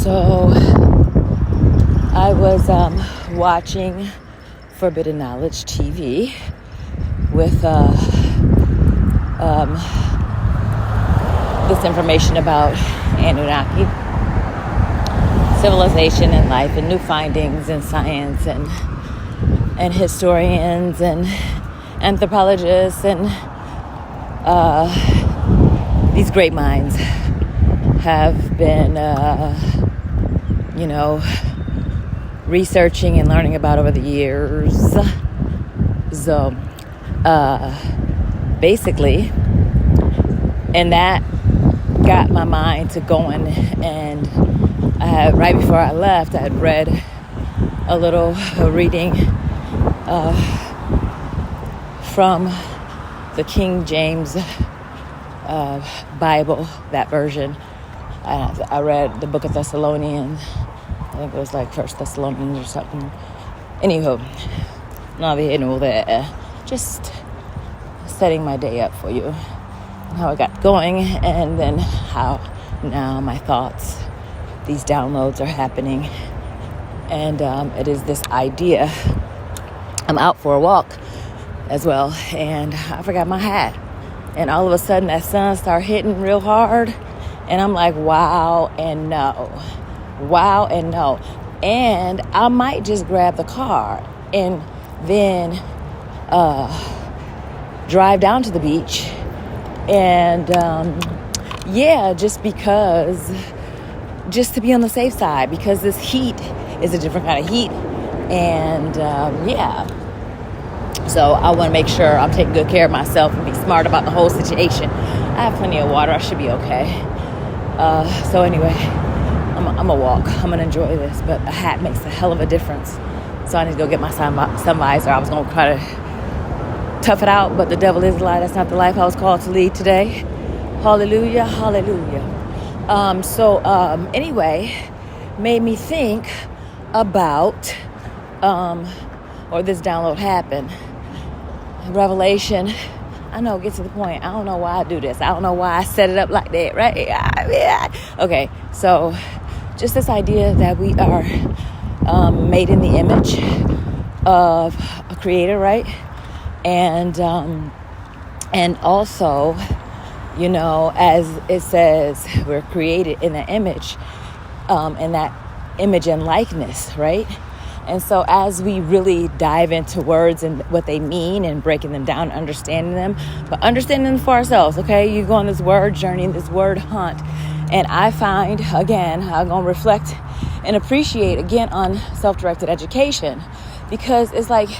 So I was watching Forbidden Knowledge TV with this information about Anunnaki, civilization and life, and new findings in science, and historians and anthropologists and these great minds have been researching and learning about over the years. So basically, and that got my mind to going, and right before I left, I had read a little reading from the King James Bible, that version. I read the book of Thessalonians. I think it was like First Thessalonians or something. Anywho, now they know that. Just setting my day up for you, how I got going, and then how now my thoughts, these downloads are happening. And it is this idea. I'm out for a walk as well, and I forgot my hat. And all of a sudden that sun started hitting real hard, and I'm like, wow and no. Wow and no. And I might just grab the car and then drive down to the beach. And just to be on the safe side, because this heat is a different kind of heat. And so I want to make sure I'm taking good care of myself and be smart about the whole situation. I have plenty of water. I should be okay. So anyway, I'm going to walk. I'm going to enjoy this. But a hat makes a hell of a difference. So I need to go get my sun visor. I was going to try to tough it out, but the devil is a lie. That's not the life I was called to lead today. Hallelujah, hallelujah. Anyway, made me think about, or this download happened. Revelation. I know, get to the point. I don't know why I do this. I don't know why I set it up like that, right? Okay, so just this idea that we are made in the image of a creator, right? And also, as it says, we're created in the image, in that image and likeness, right? And so as we really dive into words and what they mean and breaking them down, understanding them, but understanding them for ourselves, okay? You go on this word journey, this word hunt. And I find, again, I'm going to reflect and appreciate, again, on self-directed education, because it's like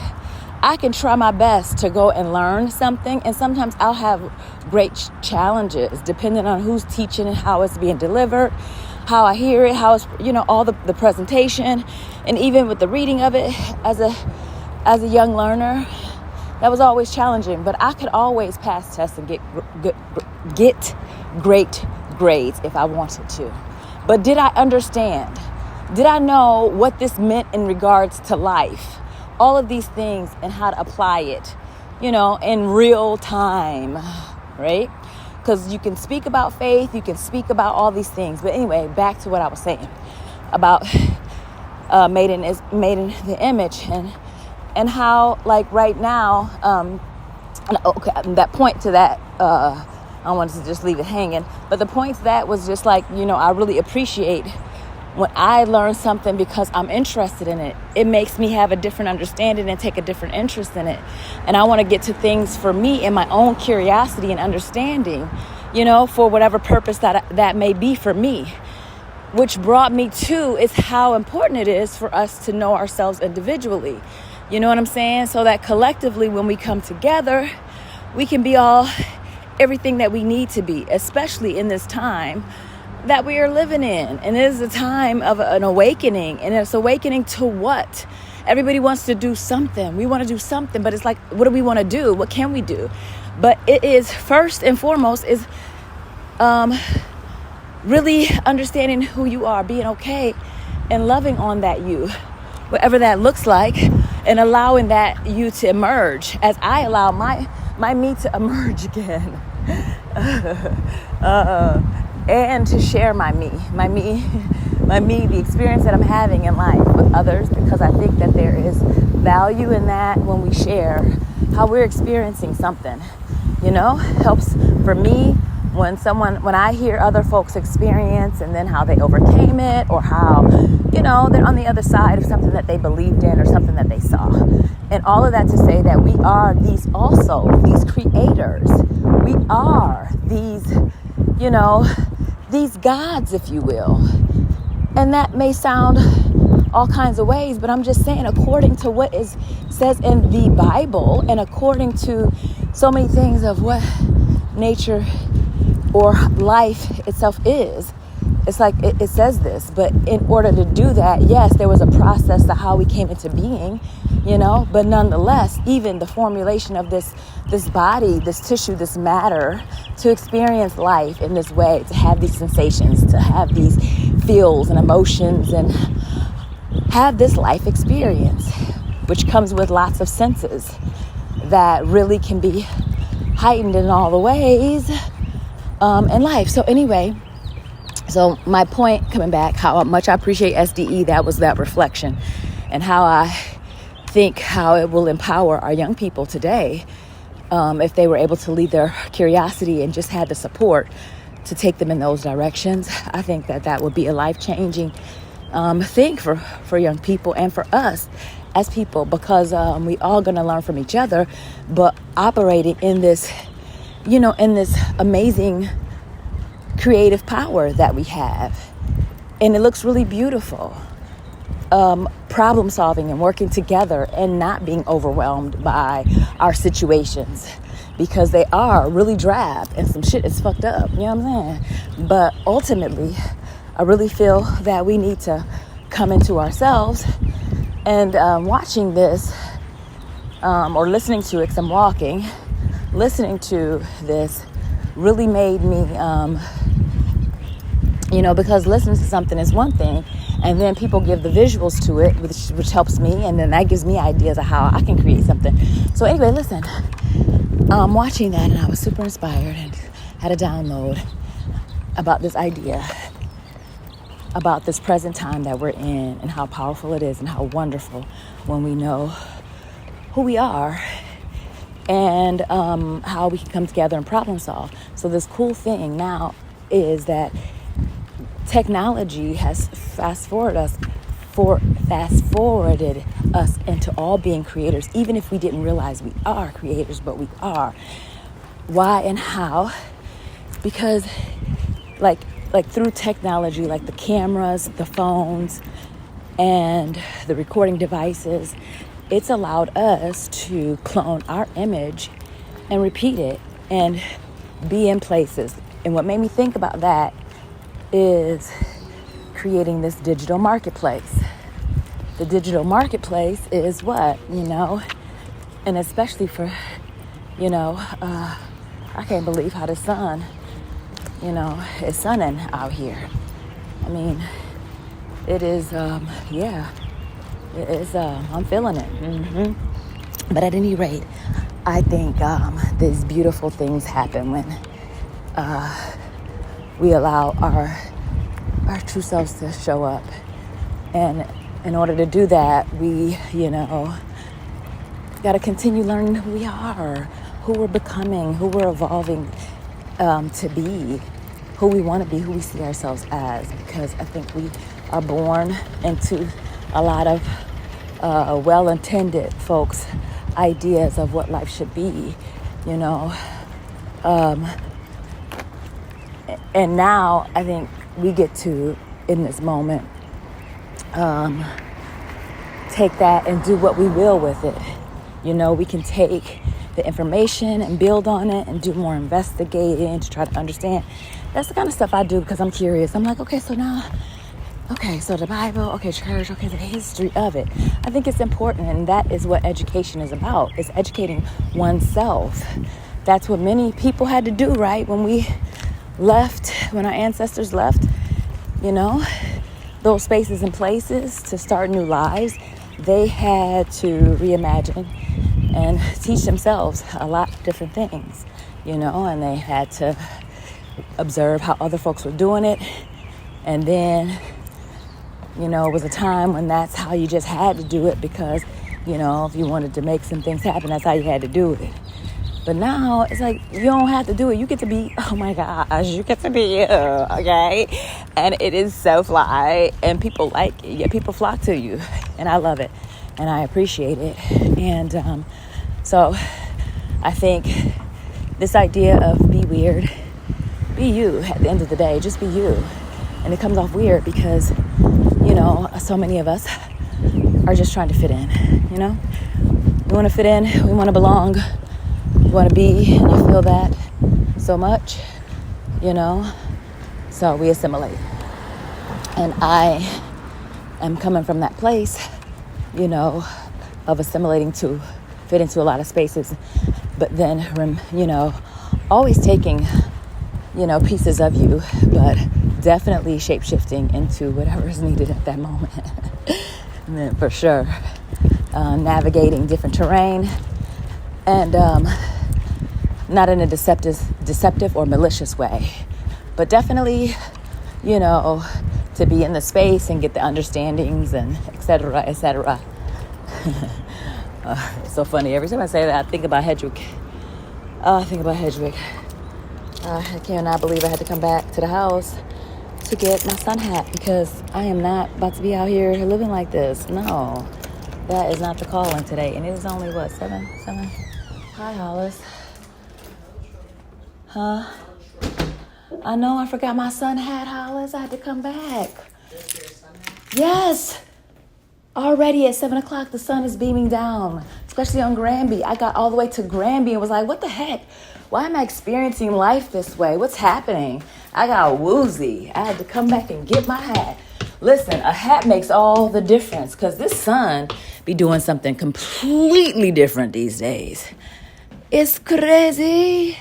I can try my best to go and learn something, and sometimes I'll have great challenges depending on who's teaching and how it's being delivered, how I hear it, how it's, all the presentation, and even with the reading of it as a young learner, that was always challenging. But I could always pass tests and get great grades if I wanted to. But did I understand? Did I know what this meant in regards to life? All of these things and how to apply it, in real time, right? Because you can speak about faith, you can speak about all these things. But anyway, back to what I was saying about made in the image, and how, like, right now, that point to that, I wanted to just leave it hanging. But the point to that was just like, I really appreciate when I learn something because I'm interested in it. It makes me have a different understanding and take a different interest in it. And I want to get to things for me in my own curiosity and understanding, for whatever purpose that may be for me. Which brought me to is how important it is for us to know ourselves individually. You know what I'm saying? So that collectively, when we come together, we can be everything that we need to be, especially in this time that we are living in. And it is a time of an awakening. And it's awakening to what? Everybody wants to do something. We want to do something, but it's like, what do we want to do? What can we do? But it is first and foremost is really understanding who you are, being okay and loving on that you, whatever that looks like, and allowing that you to emerge as I allow my me to emerge again. And to share my me the experience that I'm having in life with others, because I think that there is value in that when we share how we're experiencing something. Helps for me when I hear other folks experience and then how they overcame it, or how, they're on the other side of something that they believed in or something that they saw. And all of that to say that we are these creators. We are these gods, if you will. And that may sound all kinds of ways, but I'm just saying, according to what says in the Bible, and according to so many things of what nature or life itself is, it's like it says this. But in order to do that, yes, there was a process to how we came into being, but nonetheless, even the formulation of this body, this tissue, this matter, to experience life in this way, to have these sensations, to have these feels and emotions, and have this life experience, which comes with lots of senses that really can be heightened in all the ways in life. So anyway, so my point, coming back, how much I appreciate SDE, that was that reflection, and how I think how it will empower our young people today if they were able to lead their curiosity and just had the support to take them in those directions. I think that would be a life-changing thing for young people and for us as people, because we all going to learn from each other, but operating in this, in this amazing creative power that we have. And it looks really beautiful. Problem solving and working together and not being overwhelmed by our situations, because they are really drab and some shit is fucked up, you know what I'm saying? But ultimately, I really feel that we need to come into ourselves. And watching this or listening to it, because I'm walking, listening to this really made me, because listening to something is one thing, and then people give the visuals to it, which helps me, and then that gives me ideas of how I can create something. So anyway, listen, watching that, and I was super inspired and had a download about this idea, about this present time that we're in, and how powerful it is, and how wonderful when we know who we are, and how we can come together and problem solve. So this cool thing now is that technology has fast forwarded us into all being creators, even if we didn't realize we are creators, but we are. Why and how? Because like through technology, like the cameras, the phones, and the recording devices, it's allowed us to clone our image and repeat it and be in places. And what made me think about that is creating this digital marketplace. The digital marketplace is what, and especially for, I can't believe how the sun, is sunning out here. I mean, it is, it is, I'm feeling it. Mm-hmm. But at any rate, I think these beautiful things happen when we allow our true selves to show up. And in order to do that, we, got to continue learning who we are, who we're becoming, who we're evolving to be, who we want to be, who we see ourselves as. Because I think we are born into a lot of well-intended folks' ideas of what life should be, and now I think we get to, in this moment, take that and do what we will with it. We can take the information and build on it and do more investigating to try to understand. That's the kind of stuff I do because I'm curious. I'm like, okay, so the Bible, okay, church, okay, the history of it. I think it's important, and that is what education is about. It's educating oneself. That's what many people had to do, right? When our ancestors left, those spaces and places to start new lives, they had to reimagine and teach themselves a lot of different things, and they had to observe how other folks were doing it, and then You know, it was a time when that's how you just had to do it because, you know, if you wanted to make some things happen, that's how you had to do it. But now it's like you don't have to do it. You get to be, oh my gosh, you get to be you, okay? And it is so fly, and people like it. Yeah, people flock to you, and I love it, and I appreciate it. And so I think this idea of be weird, be you at the end of the day, just be you. And it comes off weird because, you know, so many of us are just trying to fit in, you know? We want to fit in, we want to belong, we want to be, and I feel that so much, you know? So we assimilate. And I am coming from that place, you know, of assimilating to fit into a lot of spaces, but then, you know, always taking, you know, pieces of you, but definitely shape-shifting into whatever is needed at that moment. And then for sure, navigating different terrain, and not in a deceptive or malicious way, but definitely, you know, to be in the space and get the understandings and et cetera, et cetera. It's so funny. Every time I say that, I think about Hedrick. I think about Hedrick. I cannot believe I had to come back to the house to get my sun hat because I am not about to be out here living like this. No, that is not the calling today. And it is only, what, 7? Hi, Hollis. Huh? I know I forgot my sun hat, Hollis. I had to come back. Yes. Already at 7 o'clock, the sun is beaming down, especially on Granby. I got all the way to Granby and was like, what the heck? Why am I experiencing life this way? What's happening? I got woozy. I had to come back and get my hat. Listen, a hat makes all the difference because this sun be doing something completely different these days. It's crazy.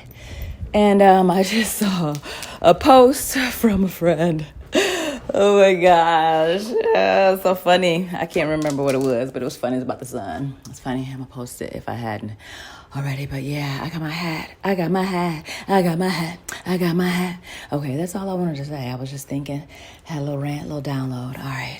And I just saw a post from a friend. Oh my gosh. So funny. I can't remember what it was, but it was funny. It was about the sun. It's funny. I'm going to post it if I hadn't already. But yeah, I got my hat. Okay, that's all I wanted to say. I was just thinking, had a little rant, a little download. All right.